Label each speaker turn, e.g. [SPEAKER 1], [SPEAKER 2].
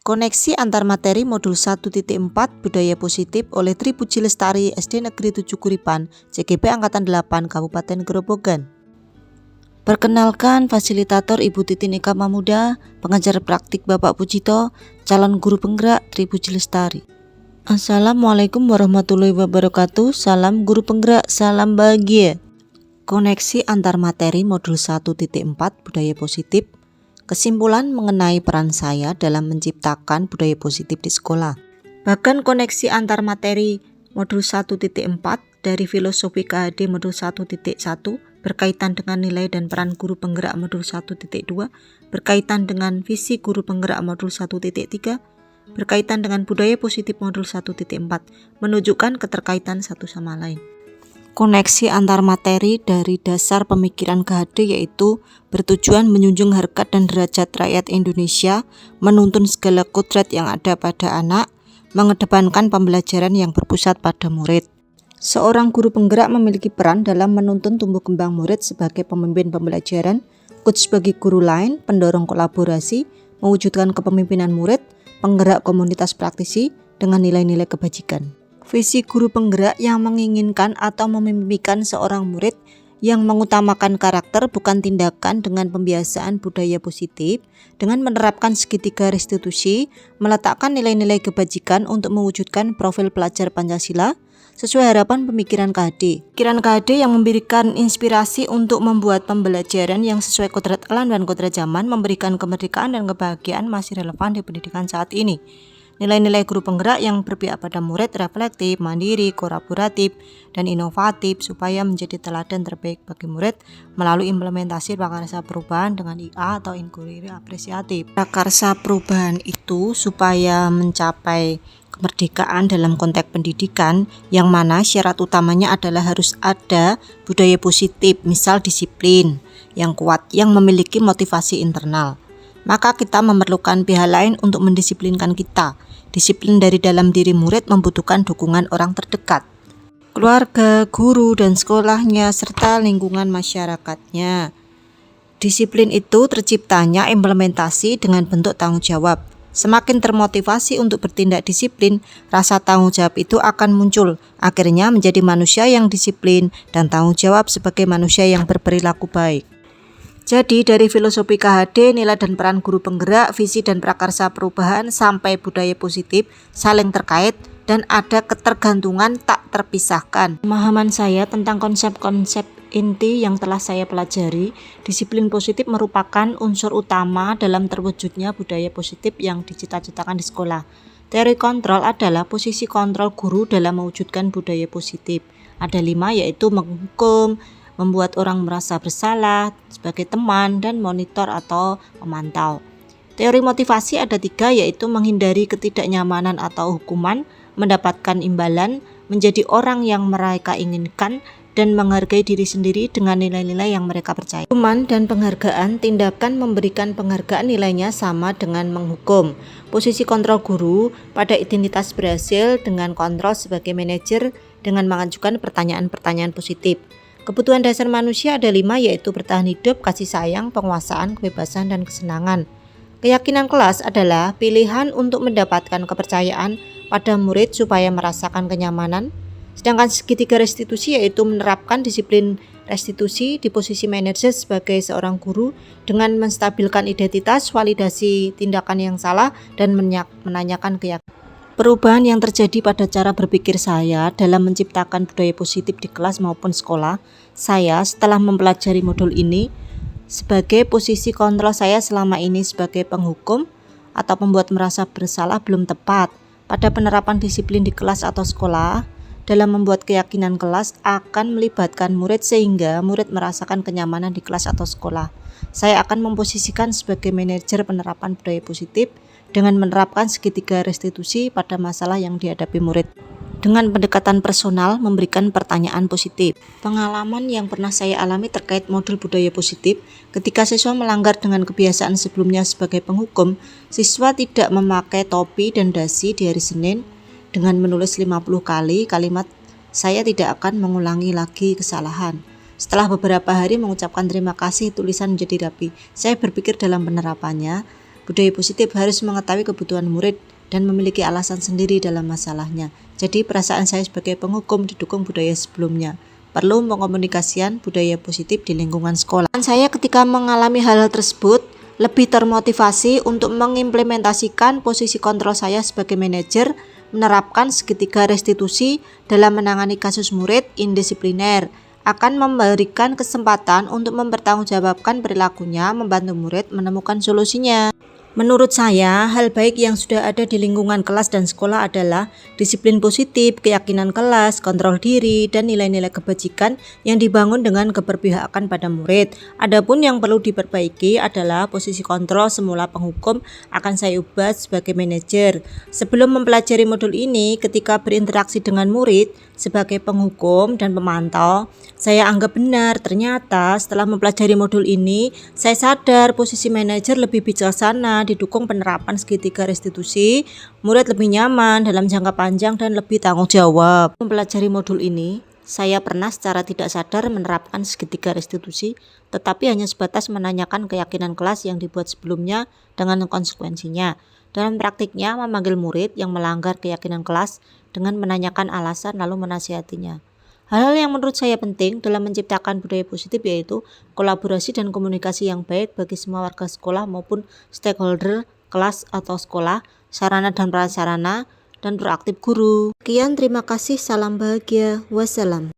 [SPEAKER 1] Koneksi antar materi modul 1.4 Budaya Positif oleh Tri Puji Lestari SD Negeri 7 Kuripan, CGP Angkatan 8 Kabupaten Grobogan. Perkenalkan, fasilitator Ibu Titin Eka Mamuda, pengajar praktik Bapak Pujito, calon guru penggerak Tri Puji Lestari. Assalamualaikum warahmatullahi wabarakatuh. Salam guru penggerak, salam bahagia. Koneksi antar materi modul 1.4 Budaya Positif. Kesimpulan mengenai peran saya dalam menciptakan budaya positif di sekolah. Bahkan koneksi antar materi modul 1.4 dari filosofi KHD modul 1.1 berkaitan dengan nilai dan peran guru penggerak modul 1.2, berkaitan dengan visi guru penggerak modul 1.3, berkaitan dengan budaya positif modul 1.4, menunjukkan keterkaitan satu sama lain. Koneksi antar materi dari dasar pemikiran KHD yaitu bertujuan menjunjung harkat dan derajat rakyat Indonesia, menuntun segala kodrat yang ada pada anak, mengedepankan pembelajaran yang berpusat pada murid. Seorang guru penggerak memiliki peran dalam menuntun tumbuh kembang murid sebagai pemimpin pembelajaran, coach bagi guru lain, pendorong kolaborasi, mewujudkan kepemimpinan murid, penggerak komunitas praktisi dengan nilai-nilai kebajikan. Visi guru penggerak yang menginginkan atau memimpikan seorang murid yang mengutamakan karakter bukan tindakan dengan pembiasaan budaya positif, dengan menerapkan segitiga restitusi, meletakkan nilai-nilai kebajikan untuk mewujudkan profil pelajar Pancasila sesuai harapan pemikiran KHD. Pemikiran KHD yang memberikan inspirasi untuk membuat pembelajaran yang sesuai kodrat alam dan kodrat zaman, memberikan kemerdekaan dan kebahagiaan masih relevan di pendidikan saat ini. Nilai-nilai guru penggerak yang berpihak pada murid reflektif, mandiri, kolaboratif, dan inovatif supaya menjadi teladan terbaik bagi murid melalui implementasi prakarsa perubahan dengan IA atau inquiry apresiatif. Prakarsa perubahan itu supaya mencapai kemerdekaan dalam konteks pendidikan yang mana syarat utamanya adalah harus ada budaya positif, misal disiplin yang kuat yang memiliki motivasi internal. Maka kita memerlukan pihak lain untuk mendisiplinkan kita. Disiplin dari dalam diri murid membutuhkan dukungan orang terdekat, keluarga, guru, dan sekolahnya, serta lingkungan masyarakatnya. Disiplin itu terciptanya implementasi dengan bentuk tanggung jawab. Semakin termotivasi untuk bertindak disiplin, rasa tanggung jawab itu akan muncul. Akhirnya menjadi manusia yang disiplin dan tanggung jawab sebagai manusia yang berperilaku baik. Jadi dari filosofi KHD, nilai dan peran guru penggerak, visi dan prakarsa perubahan sampai budaya positif saling terkait dan ada ketergantungan tak terpisahkan. Pemahaman saya tentang konsep-konsep inti yang telah saya pelajari, disiplin positif merupakan unsur utama dalam terwujudnya budaya positif yang dicita-citakan di sekolah. Teori kontrol adalah posisi kontrol guru dalam mewujudkan budaya positif. Ada 5 yaitu menghukum, membuat orang merasa bersalah sebagai teman, dan monitor atau memantau. Teori motivasi ada 3 yaitu menghindari ketidaknyamanan atau hukuman, mendapatkan imbalan, menjadi orang yang mereka inginkan, dan menghargai diri sendiri dengan nilai-nilai yang mereka percaya. Hukuman dan penghargaan, tindakan memberikan penghargaan nilainya sama dengan menghukum. Posisi kontrol guru pada identitas berhasil dengan kontrol sebagai manajer dengan mengajukan pertanyaan-pertanyaan positif. Kebutuhan dasar manusia ada 5 yaitu bertahan hidup, kasih sayang, penguasaan, kebebasan, dan kesenangan. Keyakinan kelas adalah pilihan untuk mendapatkan kepercayaan pada murid supaya merasakan kenyamanan. Sedangkan segitiga restitusi yaitu menerapkan disiplin restitusi di posisi manajer sebagai seorang guru dengan menstabilkan identitas, validasi tindakan yang salah, dan menanyakan keyakinan. Perubahan yang terjadi pada cara berpikir saya dalam menciptakan budaya positif di kelas maupun sekolah, saya setelah mempelajari modul ini, sebagai posisi kontrol saya selama ini sebagai penghukum atau pembuat merasa bersalah belum tepat. Pada penerapan disiplin di kelas atau sekolah, dalam membuat keyakinan kelas akan melibatkan murid sehingga murid merasakan kenyamanan di kelas atau sekolah. Saya akan memposisikan sebagai manajer penerapan budaya positif dengan menerapkan segitiga restitusi pada masalah yang dihadapi murid. Dengan pendekatan personal, memberikan pertanyaan positif. Pengalaman yang pernah saya alami terkait modul budaya positif, ketika siswa melanggar dengan kebiasaan sebelumnya sebagai penghukum, siswa tidak memakai topi dan dasi di hari Senin dengan menulis 50 kali kalimat "saya tidak akan mengulangi lagi kesalahan". Setelah beberapa hari mengucapkan terima kasih, tulisan menjadi rapi. Saya berpikir dalam penerapannya, Budaya positif harus mengetahui kebutuhan murid dan memiliki alasan sendiri dalam masalahnya. Jadi perasaan saya sebagai penghukum didukung budaya sebelumnya. Perlu mengomunikasikan budaya positif di lingkungan sekolah. Saya ketika mengalami hal-hal tersebut lebih termotivasi untuk mengimplementasikan posisi kontrol saya sebagai manajer, menerapkan segitiga restitusi dalam menangani kasus murid indisipliner, akan memberikan kesempatan untuk mempertanggungjawabkan perilakunya, membantu murid menemukan solusinya. Menurut saya, hal baik yang sudah ada di lingkungan kelas dan sekolah adalah disiplin positif, keyakinan kelas, kontrol diri, dan nilai-nilai kebajikan yang dibangun dengan keberpihakan pada murid. Adapun yang perlu diperbaiki adalah posisi kontrol semula penghukum akan saya ubah sebagai manajer. Sebelum mempelajari modul ini, ketika berinteraksi dengan murid sebagai penghukum dan pemantau, saya anggap benar. Ternyata setelah mempelajari modul ini, saya sadar posisi manajer lebih bijaksana, didukung penerapan segitiga restitusi, murid lebih nyaman dalam jangka panjang dan lebih tanggung jawab. Mempelajari modul ini, saya pernah secara tidak sadar menerapkan segitiga restitusi, tetapi hanya sebatas menanyakan keyakinan kelas yang dibuat sebelumnya dengan konsekuensinya. Dalam praktiknya, memanggil murid yang melanggar keyakinan kelas dengan menanyakan alasan lalu menasihatinya. Hal-hal yang menurut saya penting dalam menciptakan budaya positif yaitu kolaborasi dan komunikasi yang baik bagi semua warga sekolah maupun stakeholder kelas atau sekolah, sarana dan prasarana, dan proaktif guru. Sekian, terima kasih, salam bahagia, wassalam.